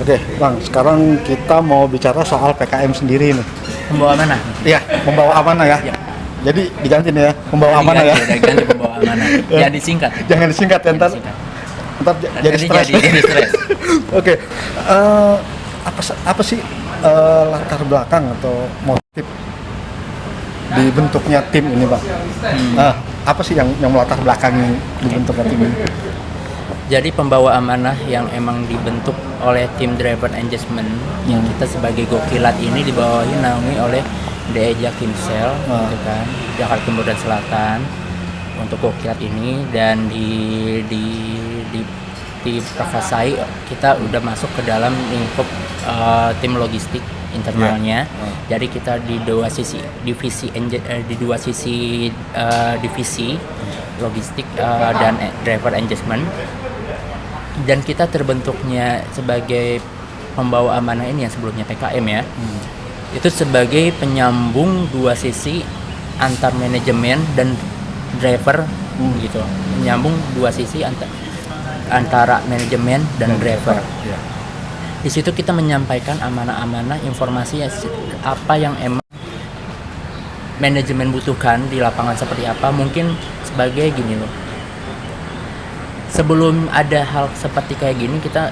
Oke, Bang, sekarang kita mau bicara soal PKM sendiri nih. Membawa amanah. Iya, membawa amanah ya. Ya. Jadi diganti nih ya, membawa amanah ya. Diganti membawa amanah. Jangan disingkat. Jangan disingkat ya, ntar jadi stres. Jadi stres. Oke, apa sih latar belakang atau motif dibentuknya tim ini, Bang? Apa sih yang melatar belakangi dibentuknya tim ini? Jadi pembawa amanah yang emang dibentuk oleh tim driver engagement yang kita sebagai Gokilat ini dibawahi naungi oleh DEJA Kimsel gitu kan, Jakarta Timur dan Selatan untuk Gokilat ini, dan di Prakasai kita udah masuk ke dalam lingkup tim logistik internalnya. Jadi kita di dua sisi divisi divisi logistik dan driver engagement. Dan kita terbentuknya sebagai pembawa amanah ini yang sebelumnya PKM ya, itu sebagai penyambung dua sisi antar manajemen dan driver gitu, menyambung dua sisi antara manajemen dan driver. Di situ kita menyampaikan amanah-amanah informasi apa yang emang manajemen butuhkan di lapangan seperti apa. Mungkin sebagai gini loh, sebelum ada hal seperti kayak gini kita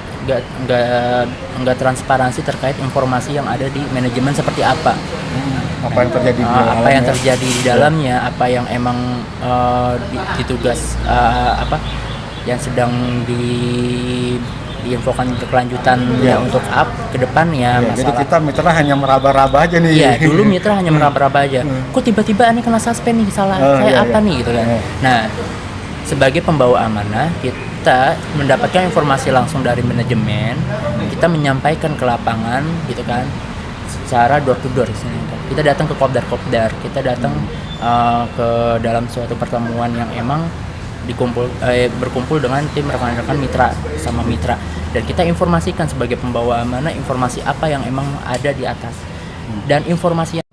nggak transparansi terkait informasi yang ada di manajemen seperti apa, Apa yang terjadi di dalamnya, apa yang emang ditugas yang sedang diinfokan kelanjutannya untuk ke depannya. Jadi kita mitra hanya meraba-raba aja nih. Iya, dulu mitra hanya meraba-raba aja. Kok tiba-tiba ini kena suspend nih, salah apa nih gitu kan. Nah, sebagai pembawa amanah, kita mendapatkan informasi langsung dari manajemen, kita menyampaikan ke lapangan gitu kan, secara door to door. Kita datang ke kopdar, kita datang ke dalam suatu pertemuan yang emang berkumpul dengan tim rekan-rekan mitra sama mitra, dan kita informasikan sebagai pembawa amanah informasi apa yang emang ada di atas, dan informasi yang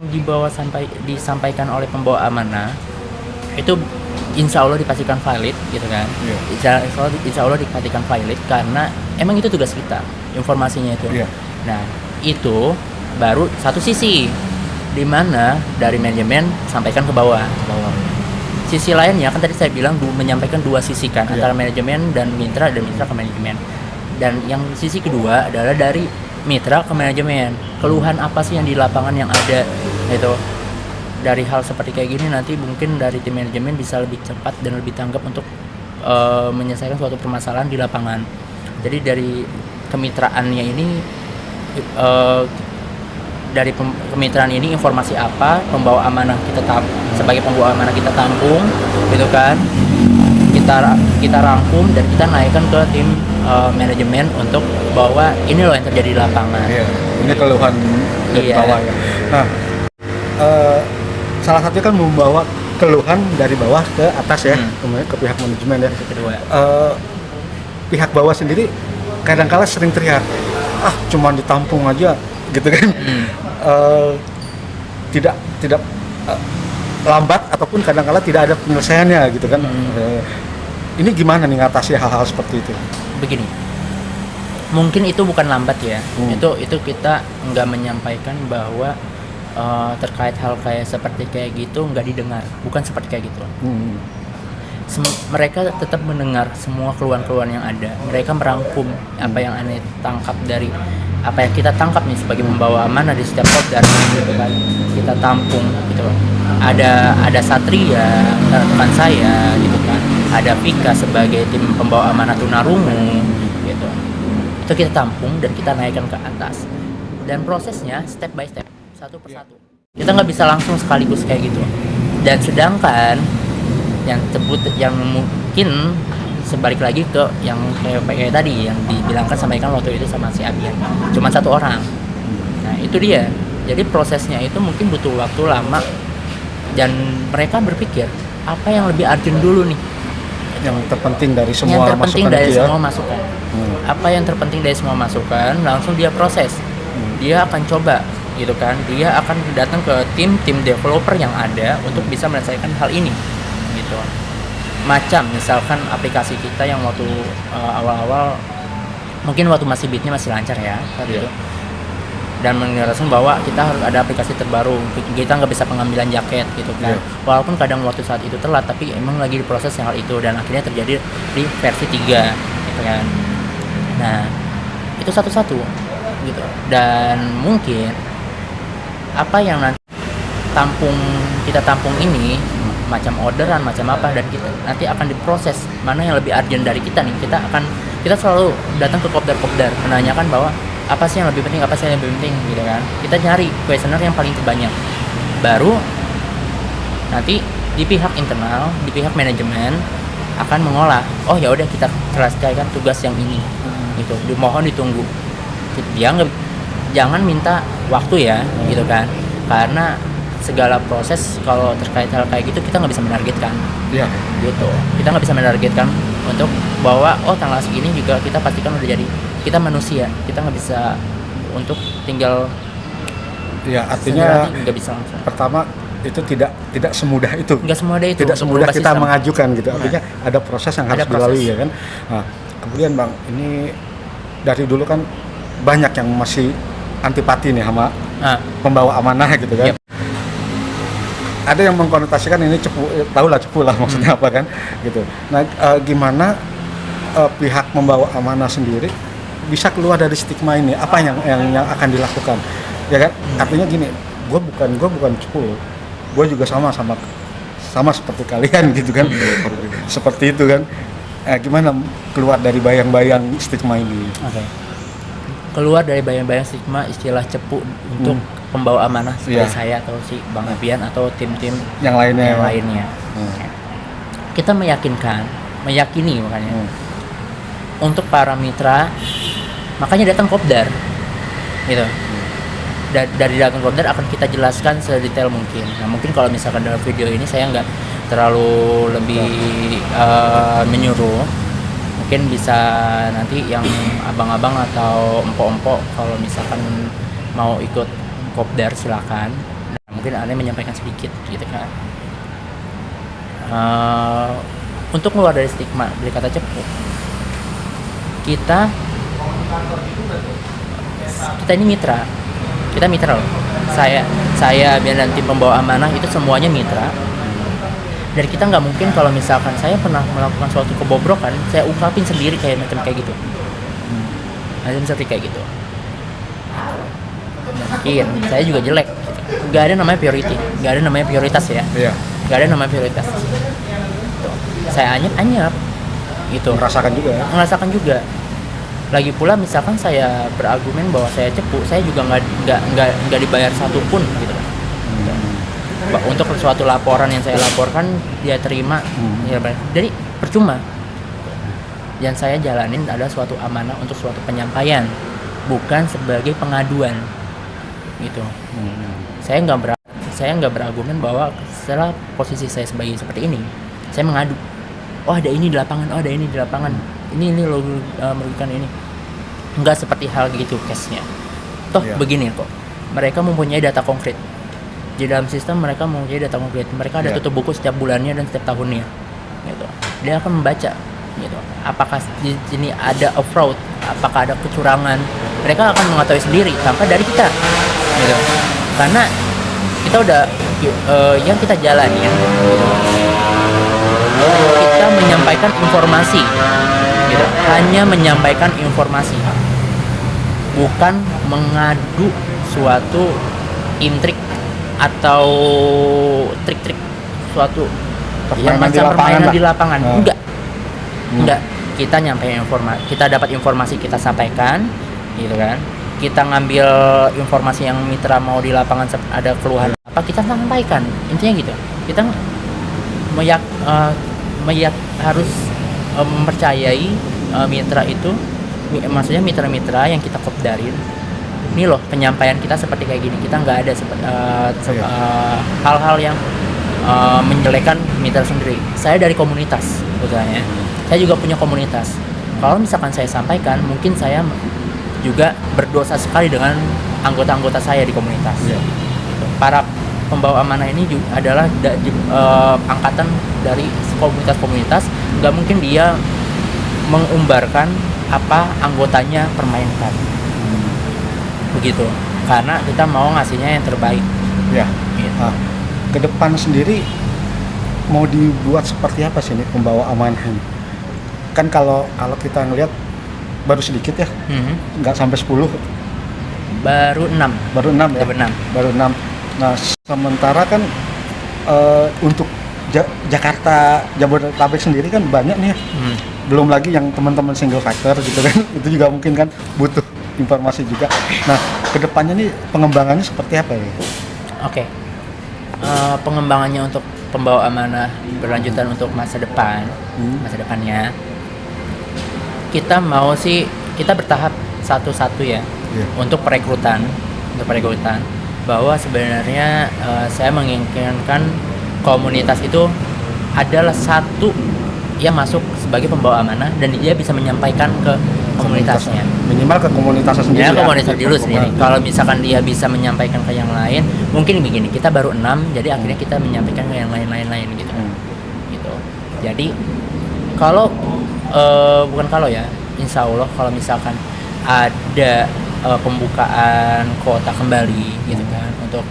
disampaikan oleh pembawa amanah itu Insya Allah dipastikan valid gitu kan. Insya Allah dipastikan valid karena emang itu tugas kita, informasinya itu. Nah, itu baru satu sisi di mana dari manajemen sampaikan ke bawah. Sisi lainnya kan tadi saya bilang menyampaikan dua sisi kan, antara manajemen dan mitra ke manajemen. Dan yang sisi kedua adalah dari mitra ke manajemen. Keluhan apa sih yang di lapangan yang ada gitu. Dari hal seperti kayak gini nanti mungkin dari tim manajemen bisa lebih cepat dan lebih tanggap untuk menyelesaikan suatu permasalahan di lapangan. Jadi dari kemitraannya ini dari kemitraan ini informasi apa pembawa amanah sebagai pembawa amanah kita tampung gitu kan, kita rangkum dan kita naikkan ke tim manajemen untuk bahwa ini loh yang terjadi di lapangan. Ini keluhan dari bawah ya. Nah, salah satunya kan membawa keluhan dari bawah ke atas ya, ke pihak manajemen ya. Kedua, pihak bawah sendiri kadang-kala sering teriak, cuma ditampung aja gitu kan. Tidak lambat ataupun kadang-kala tidak ada penyelesaiannya gitu kan. Ini gimana nih ngatasi hal-hal seperti itu? Begini, mungkin itu bukan lambat ya. Itu kita nggak menyampaikan bahwa terkait hal seperti kayak gitu nggak didengar, bukan seperti kayak gitu. Mereka tetap mendengar semua keluhan-keluhan yang ada. Mereka merangkum apa yang aneh tangkap dari apa yang kita tangkap nih sebagai pembawa amanah di setiap kopdar gitu kan. Kita tampung gitu. Ada Satria, rekan saya gitu kan. Ada Vika sebagai tim pembawa amanah tunarungu gitu. Itu kita tampung dan kita naikkan ke atas. Dan prosesnya step by step, satu persatu. Kita nggak bisa langsung sekaligus kayak gitu. Dan sedangkan yang mungkin sebalik lagi ke yang kayak tadi yang dibilangkan sampaikan waktu itu sama si Abian, cuma satu orang. Nah itu dia, jadi prosesnya itu mungkin butuh waktu lama dan mereka berpikir apa yang lebih urgent dulu nih, yang terpenting dari semua masukan. Apa yang terpenting dari semua masukan langsung dia proses. Dia akan coba gitu kan, dia akan datang ke tim developer yang ada untuk bisa menyelesaikan hal ini gitu. Macam misalkan aplikasi kita yang waktu awal-awal mungkin waktu masih Bitnya masih lancar ya saat Iya. itu, dan menjelaskan bahwa kita harus ada aplikasi terbaru, kita nggak bisa pengambilan jaket gitu kan. Iya. Walaupun kadang waktu saat itu telat, tapi emang lagi diproses yang hal itu, dan akhirnya terjadi di versi 3 gitu kan. Nah itu satu-satu gitu, dan mungkin apa yang nanti kita tampung ini macam orderan macam apa, dan kita nanti akan diproses mana yang lebih urgent dari kita nih. Kita selalu datang ke kopdar menanyakan bahwa apa sih yang lebih penting, apa sih yang lebih penting gitu kan. Kita cari kuesioner yang paling terbanyak, baru nanti di pihak internal, di pihak manajemen akan mengolah, oh ya udah kita selesaikan tugas yang ini gitu, dimohon ditunggu. Jangan minta waktu ya gitu kan, karena segala proses kalau terkait hal kayak gitu kita nggak bisa menargetkan Iya. gitu. Kita nggak bisa menargetkan untuk bahwa oh tanggal segini juga kita pastikan udah jadi. Kita manusia, kita nggak bisa untuk tinggal Ya, artinya nggak bisa langsung. pertama itu tidak semudah itu. Nggak semudah itu. Tidak untuk semudah merubah kita sistem. mengajukan gitu. Artinya ada proses yang harus Ada proses. dilalui ya kan. Nah, kemudian Bang, ini dari dulu kan banyak yang masih antipati nih sama Ah, pembawa amanah gitu kan. Yep. Ada yang mengkonotasikan ini cepu lah maksudnya apa kan gitu. Nah, gimana pihak membawa amanah sendiri bisa keluar dari stigma ini? Apa yang akan dilakukan? Ya kan? Artinya gini, gue bukan cepu, gue juga sama seperti kalian gitu kan. Seperti itu kan. Gimana keluar dari bayang-bayang stigma ini? Oke. Keluar dari bayang-bayang stigma istilah cepu untuk pembawa amanah seperti Iya. saya atau si Bang Abian atau tim-tim Yang lainnya. yang lainnya. Kita meyakini makanya untuk para mitra, makanya datang kopdar gitu. Dari datang kopdar akan kita jelaskan sedetail mungkin. Nah mungkin kalau misalkan dalam video ini saya nggak terlalu lebih menyuruh, mungkin bisa nanti yang abang-abang atau empok-empok kalau misalkan mau ikut kopdar silakan. Nah, mungkin Anda menyampaikan sedikit gitu kan. Untuk keluar dari stigma dari kata cepu, kita ini mitra loh. Saya biar nanti pembawa amanah itu semuanya mitra. Dan kita nggak mungkin kalau misalkan saya pernah melakukan suatu kebobrokan, saya ungkapin sendiri kayak gitu. Ada seperti kayak gitu. Mungkin saya juga jelek. Gitu. Gak ada namanya prioritas ya. Iya. Gak ada namanya prioritas. Tuh. Saya anyap gitu. Merasakan juga. Lagi pula misalkan saya berargumen bahwa saya cepu, saya juga nggak dibayar satupun gitu kan. Untuk suatu laporan yang saya laporkan dia terima, ya, jadi percuma. Yang saya jalanin adalah suatu amanah untuk suatu penyampaian, bukan sebagai pengaduan, gitu. Saya nggak berargumen bahwa setelah posisi saya seperti ini, saya mengadu. Oh ada ini di lapangan, ini lo merugikan ini. Nggak seperti hal gitu case-nya. Toh begini kok, mereka mempunyai data konkret. Di dalam sistem mereka mempunyai data konkret. Mereka ada tutup buku setiap bulannya dan setiap tahunnya. Gitu. Dia akan membaca. Gitu. Apakah di sini ada fraud? Apakah ada kecurangan? Mereka akan mengetahui sendiri tanpa dari kita. Gitu. Karena kita udah yang kita jalani, gitu. Kita menyampaikan informasi. Gitu. Hanya menyampaikan informasi. Bukan mengadu suatu intrik atau trik-trik suatu yang macam permainan di lapangan. Enggak. Kita nyampein informasi, kita dapat informasi, kita sampaikan gitu kan. Kita ngambil informasi yang mitra mau di lapangan ada keluhan apa, kita sampaikan. Intinya gitu. Kita harus mempercayai mitra itu, maksudnya mitra-mitra yang kita kopdarin. Ini loh penyampaian kita seperti kayak gini. Kita nggak ada hal-hal yang menjelekkan mitra sendiri. Saya dari komunitas, misalnya. Saya juga punya komunitas. Kalau misalkan saya sampaikan, mungkin saya juga berdosa sekali dengan anggota-anggota saya di komunitas. Para pembawa amanah ini juga adalah angkatan dari komunitas-komunitas. Nggak mungkin dia mengumbarkan apa anggotanya permainkan. Begitu. Karena kita mau ngasihnya yang terbaik. Ya. Gitu. Nah, ke depan sendiri mau dibuat seperti apa sih ini pembawa amanah ini? Kan kalau kita ngelihat baru sedikit ya, nggak sampai 10. Baru 6. Baru 6 ya? Baru 6. Nah, sementara kan untuk Jakarta, Jabodetabek sendiri kan banyak nih ya. Belum lagi yang teman-teman single factor gitu kan, itu juga mungkin kan butuh informasi juga. Nah, kedepannya nih pengembangannya seperti apa ya? Oke. Pengembangannya untuk pembawa amanah berlanjutan untuk masa depannya, kita mau sih, kita bertahap satu-satu ya. Untuk perekrutan, bahwa sebenarnya saya menginginkan komunitas itu adalah satu yang masuk sebagai pembawa amanah dan dia bisa menyampaikan ke komunitasnya. Minimal ke komunitasnya sendiri. Ya, komunitas dulu sendiri. Kalau misalkan dia bisa menyampaikan ke yang lain, mungkin begini, kita baru 6, jadi akhirnya kita menyampaikan ke yang lain gitu. Gitu. Jadi kalau insya Allah kalau misalkan ada pembukaan kuota kembali gitu kan untuk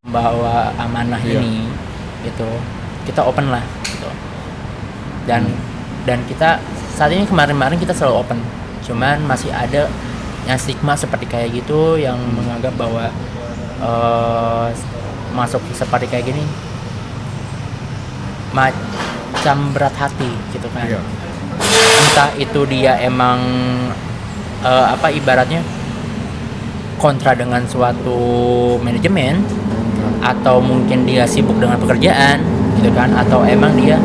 pembawa amanah ini gitu, kita open lah gitu. Dan kita saat ini kemarin kita selalu open, cuman masih ada yang stigma seperti kayak gitu yang menganggap bahwa masuk seperti kayak gini macam berat hati gitu kan. Entah itu dia emang ibaratnya kontra dengan suatu manajemen, atau mungkin dia sibuk dengan pekerjaan gitu kan, atau emang dia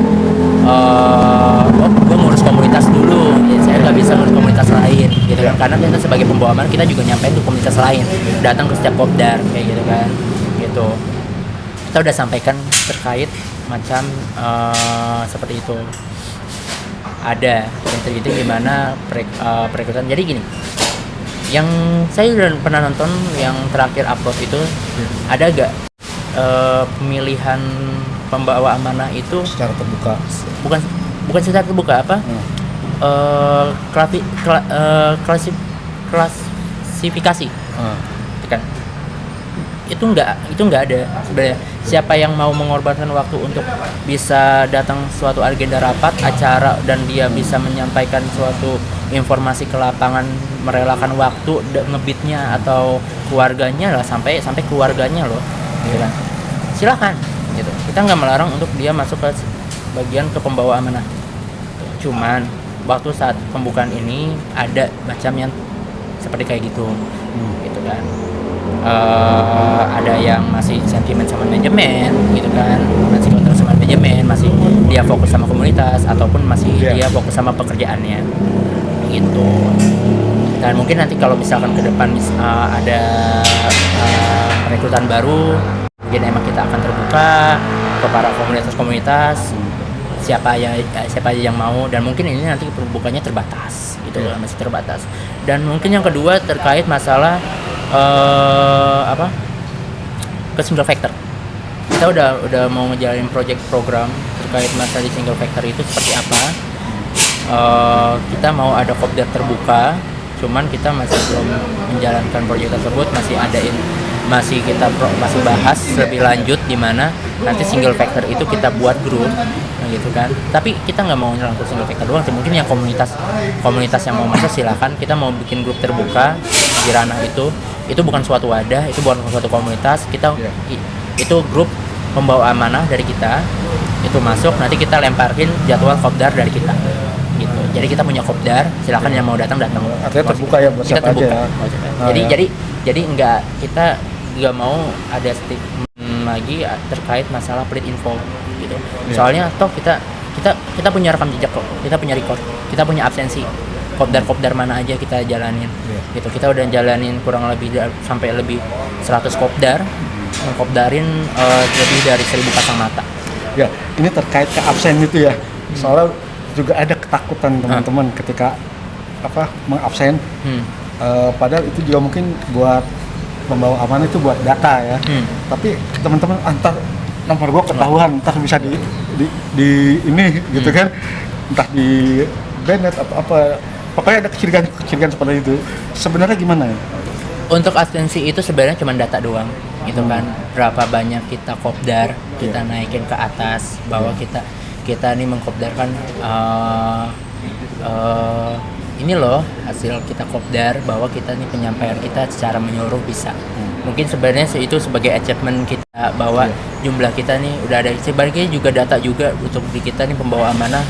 gue ngurus komunitas dulu ya, saya nggak bisa ngurus komunitas lain gitu kan, karena kita sebagai pembawa amanah kita juga nyampein ke komunitas lain, datang ke setiap kopdar kayak gitu kan, gitu kita udah sampaikan terkait macam seperti itu. Ada yang terjadi gimana perekrutan. Jadi gini, yang saya udah pernah nonton yang terakhir upload itu, ada gak pemilihan pembawa amanah itu secara terbuka? Bukan secara terbuka, klasifikasi kan, itu nggak ada sebenarnya. Siapa yang mau mengorbankan waktu untuk bisa datang suatu agenda rapat acara dan dia bisa menyampaikan suatu informasi ke lapangan, merelakan waktu ngebitnya atau keluarganya lah, sampai keluarganya loh gitu kan, silakan gitu. Kita nggak melarang untuk dia masuk ke bagian ke pembawa amanah. Cuman waktu saat pembukaan ini ada macam yang seperti kayak gitu gitu kan. Ada yang masih sentimen sama manajemen gitu kan, masih kontrak sama manajemen, masih dia fokus sama komunitas, ataupun masih dia fokus sama pekerjaannya gitu. Dan mungkin nanti kalau misalkan ke depan ada rekrutan baru, mungkin emang kita akan terbuka ke para komunitas siapa aja yang mau, dan mungkin ini nanti perbukanya terbatas gitu, masih terbatas. Dan mungkin yang kedua terkait masalah ke single factor. Kita udah mau ngejalanin program terkait masalah di single factor itu seperti apa. Kita mau ada kopdar terbuka, cuman kita masih belum menjalankan proyek tersebut, masih bahas lebih lanjut di mana nanti single factor itu kita buat grup gitu kan. Tapi kita nggak mau langsung single factor doang sih, mungkin yang komunitas yang mau masuk silakan. Kita mau bikin grup terbuka di ranah itu bukan suatu wadah, itu bukan suatu komunitas. Itu grup pembawa amanah dari kita, itu masuk, nanti kita lemparin jadwal kopdar dari kita gitu. Jadi kita punya kopdar, silakan yang mau datang. Artinya terbuka ya buat siapa aja ya. Jadi kita nggak mau ada stigma lagi terkait masalah pelit info gitu. Soalnya toh kita punya rekam jejak kok, kita punya record, kita punya absensi kopdar mana aja kita jalanin gitu. Kita udah jalanin kurang lebih sampai lebih 100 kopdar, kopdarin lebih dari 1000 pasang mata. Ya, ini terkait ke absen itu ya. Soalnya juga ada ketakutan teman-teman ketika mengabsen. Padahal itu juga mungkin buat membawa amanah, itu buat data ya. Tapi teman-teman antar nomor gua ketahuan, entar bisa di ini gitu kan. Entah banned atau apa, pokoknya ada kecurigaan seperti itu. Sebenarnya gimana ya? Untuk absensi itu sebenarnya cuma data doang, gitu kan. Berapa banyak kita kopdar, kita naikin ke atas bahwa kita nih mengkopdarkan ini loh hasil kita kopdar bahwa kita nih penyampaian kita secara menyeluruh bisa. Mungkin sebenarnya itu sebagai achievement kita bahwa jumlah kita nih udah ada. Sebenarnya juga data juga untuk di kita nih pembawa amanah,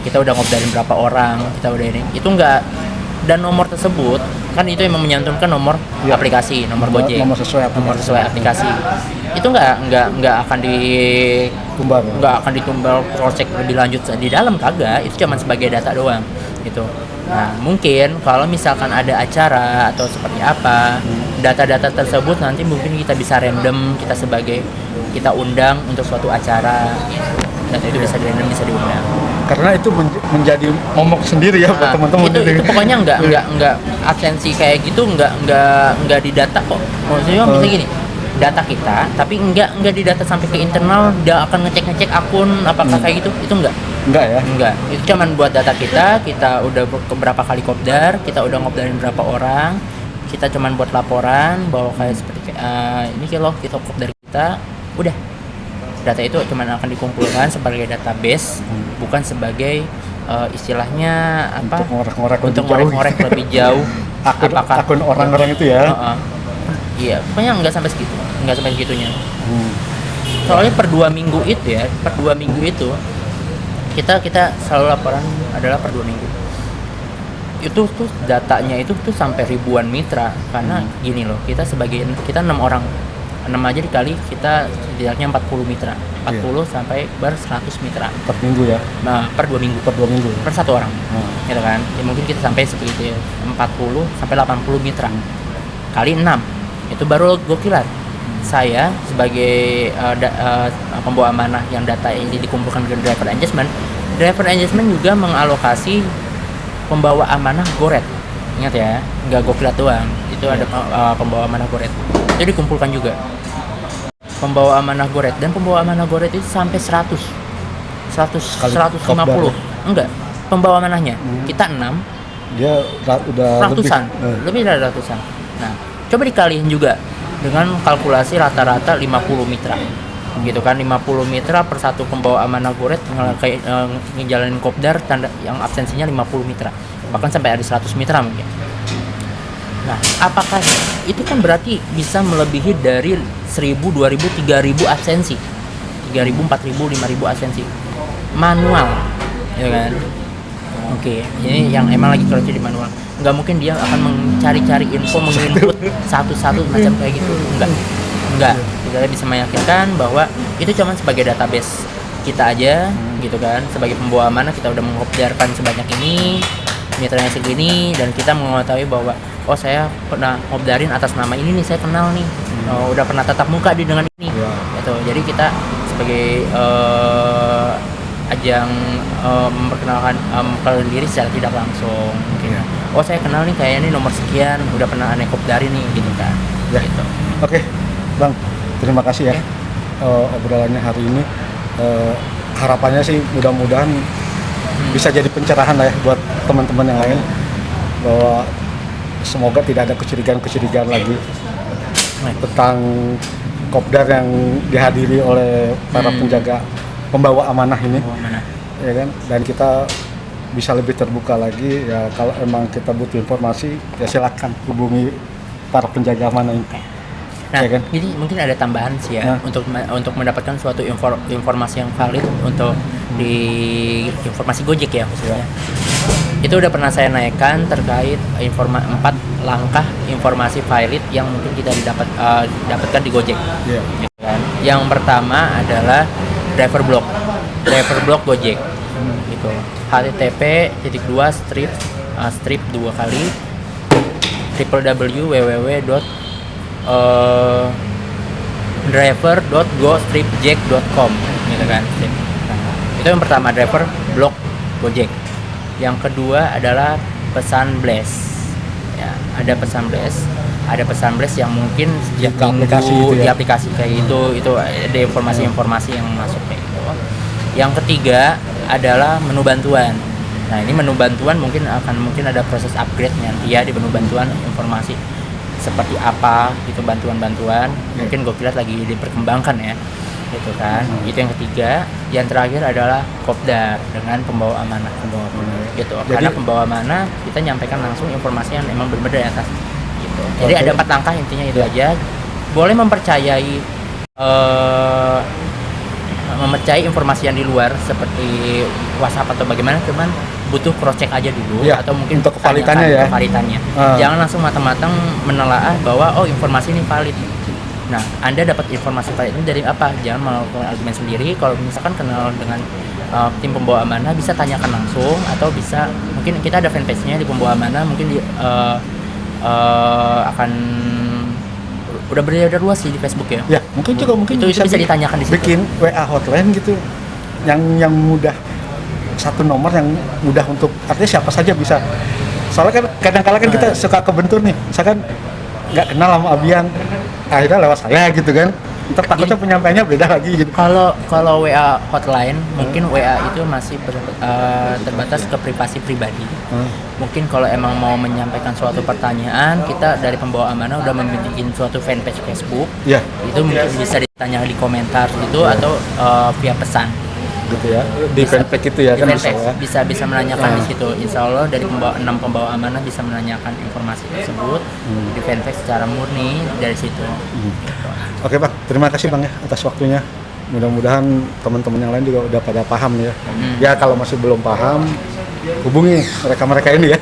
kita udah ngopdarin berapa orang, kita udah ini. Itu enggak, dan nomor tersebut kan itu yang menyantumkan nomor aplikasi, nomor Gojek, nomor sesuai aplikasi. Itu nggak akan ditumbal cross check lebih lanjut di dalam, kagak. Itu cuma sebagai data doang gitu. Nah, mungkin kalau misalkan ada acara atau seperti apa, data-data tersebut nanti mungkin kita bisa random, kita undang untuk suatu acara. Data itu bisa di-random, bisa diundang. Karena itu menjadi momok sendiri ya buat teman-teman. Itu pokoknya nggak absensi kayak gitu, nggak didata kok. Maksudnya misalnya gini, data kita tapi nggak didata sampai ke internal, dia akan ngecek akun apakah kayak gitu, itu nggak ya, itu cuman buat data kita udah berapa kali kopdar, kita udah ngopdarin berapa orang, kita cuman buat laporan bahwa kayak seperti ini loh kita kopdar kita, udah. Data itu cuman akan dikumpulkan sebagai database, bukan sebagai istilahnya apa, untuk ngorek lebih jauh akun orang-orang itu ya. Iya, pokoknya nggak sampai segitunya. Soalnya per 2 minggu itu kita selalu laporan adalah per 2 minggu. Itu tuh datanya itu tuh sampai ribuan mitra, karena gini loh, kita 6 orang, 6 aja dikali kita setidaknya 40 mitra, 40 sampai 100 mitra per minggu ya. Nah, per 2 minggu per 1 orang, gitu kan. Ya mungkin kita sampai seperti 40 sampai 80 mitra kali 6, itu baru gokilat. Saya sebagai pembawa amanah yang data ini dikumpulkan ke driver engagement juga mengalokasi pembawa amanah goret. Ingat ya, nggak gokilat doang, itu ada pembawa amanah goret, itu dikumpulkan juga pembawa amanah goret, dan pembawa amanah goret itu sampai 150 enggak pembawa amanahnya. Kita 6, dia udah ratusan, lebih dari ratusan. Nah, coba dikaliin juga dengan kalkulasi rata-rata 50 mitra, gitu kan. 50 mitra per satu pembawa amanah goret ngejalanin kopdar tanda yang absensinya 50 mitra, bahkan sampai ada 100 mitra mungkin. Nah, apakah itu kan berarti bisa melebihi dari 1.000, 2.000, 3.000 absensi, 3.000, 4.000, 5.000 absensi manual, ya kan? Oke, ini yang emang lagi kerja di manual. Nggak mungkin dia akan mencari-cari info, menginput satu-satu macam kayak gitu. Enggak. Kita bisa meyakinkan bahwa itu cuma sebagai database kita aja, gitu kan. Sebagai pembawa amanah kita udah mengopdarkan sebanyak ini, mitranya segini, dan kita mengetahui bahwa oh saya pernah ngopdarin atas nama ini nih, saya kenal nih, udah pernah tatap muka dengan ini, gitu. Jadi kita sebagai ajang memperkenalkan diri secara tidak langsung. Oh saya kenal nih, kayaknya nih nomor sekian, udah pernah aneh kopdarin nih, gitu kan. Gitu. Oke, Bang, terima kasih ya obrolannya hari ini. Harapannya sih mudah-mudahan bisa jadi pencerahan lah ya buat teman-teman yang lain, bahwa semoga tidak ada kecurigaan lagi tentang kopdar yang dihadiri oleh para penjaga pembawa amanah ini, ya kan. Dan kita bisa lebih terbuka lagi ya, kalau emang kita butuh informasi ya silakan hubungi para penjaga amanah ini. Nah, ya kan? Jadi mungkin ada tambahan sih ya, untuk mendapatkan suatu informasi yang valid untuk di informasi Gojek ya khususnya. Itu udah pernah saya naikkan terkait 4 langkah informasi valid yang mungkin kita dapatkan di Gojek. Gitu kan. Yang pertama adalah driver blog Gojek. Gitu. http://strip 2 kali www.driver.go-jack.com, gitu kan. Itu yang pertama, driver blog Gojek. Yang kedua adalah pesan blast. Ya, ada pesan blast yang mungkin sejak minggu di aplikasi kayak itu ada informasi yang masuk kayak gitu. Yang ketiga adalah menu bantuan. Nah ini menu bantuan mungkin ada proses upgrade nanti ya di menu bantuan informasi seperti apa gitu bantuan-bantuan. Mungkin gue lihat lagi diperkembangkan ya gitu kan. Itu yang ketiga. Yang terakhir adalah kopdar dengan pembawa amanah gitu. Karena pembawa amanah kita nyampaikan langsung informasi yang memang benar-benar dari atas gitu. Jadi ada 4 langkah intinya itu aja. Boleh mempercayai informasi yang di luar seperti WhatsApp atau bagaimana, cuman butuh cross check aja dulu atau mungkin untuk kevalitannya ya. Jangan langsung matang-matang menelaah bahwa informasi ini valid. Nah, Anda dapat informasi valid ini dari apa? Jangan melakukan argumen sendiri. Kalau misalkan kenal dengan tim pembawa amanah, bisa tanyakan langsung atau bisa mungkin kita ada fanpage-nya di pembawa amanah, mungkin akan udah beredar luas sih di Facebook ya. Ya, mungkin itu bisa ditanyakan di situ. Bikin WA hotline gitu yang mudah, satu nomor yang mudah untuk artinya siapa saja bisa. Soalnya kan kadang-kala kan kita suka kebentur nih, misalkan nggak kenal sama Abian, akhirnya lewat saya gitu kan. Ntar takutnya penyampaiannya beda lagi gitu. Kalau WA hotline mungkin WA itu masih terbatas ke privasi pribadi. Mungkin kalau emang mau menyampaikan suatu pertanyaan, kita dari pembawa amanah udah membuat suatu fanpage Facebook. Itu mungkin bisa ditanya di komentar gitu atau via pesan. Gitu ya. Di fanpage itu ya di kan fanpage, bisa menanyakan di situ. Insya Allah dari 6 pembawa amanah bisa menanyakan informasi tersebut di fanpage secara murni dari situ. Oke Bang, terima kasih Bang ya atas waktunya. Mudah-mudahan teman-teman yang lain juga udah pada paham ya. Ya kalau masih belum paham, hubungi mereka ini ya.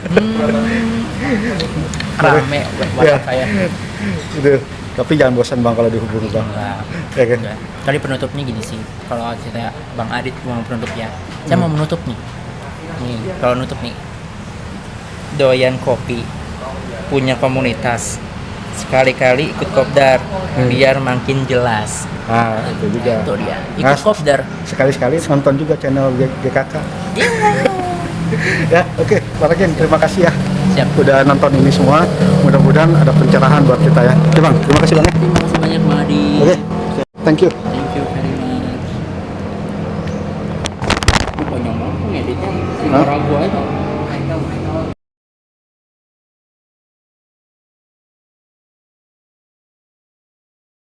Rame WhatsApp saya. Gitu. Tapi jangan bosan Bang kalau dihubungi Bang. Ya kan? Kali penutupnya gini sih. Kalau kita Bang Adit mau penutup ya. Saya mau menutup nih. Kalau nutup nih. Doyan kopi. Punya komunitas. Sekali-kali ikut kopdar biar makin jelas. Itu juga. Itu dia. Ikut kopdar. Sekali-sekali nonton juga channel GKK. Ya, oke. Pak Ragen, terima kasih ya. Siap. Udah nonton ini semua. Mudah-mudahan ada pencerahan buat kita ya. Oke Bang, terima kasih banyak. Terima kasih banyak Bang Adi. Oke. Thank you. Thank you very much. Konyol banget ngeditnya. Ragu aja.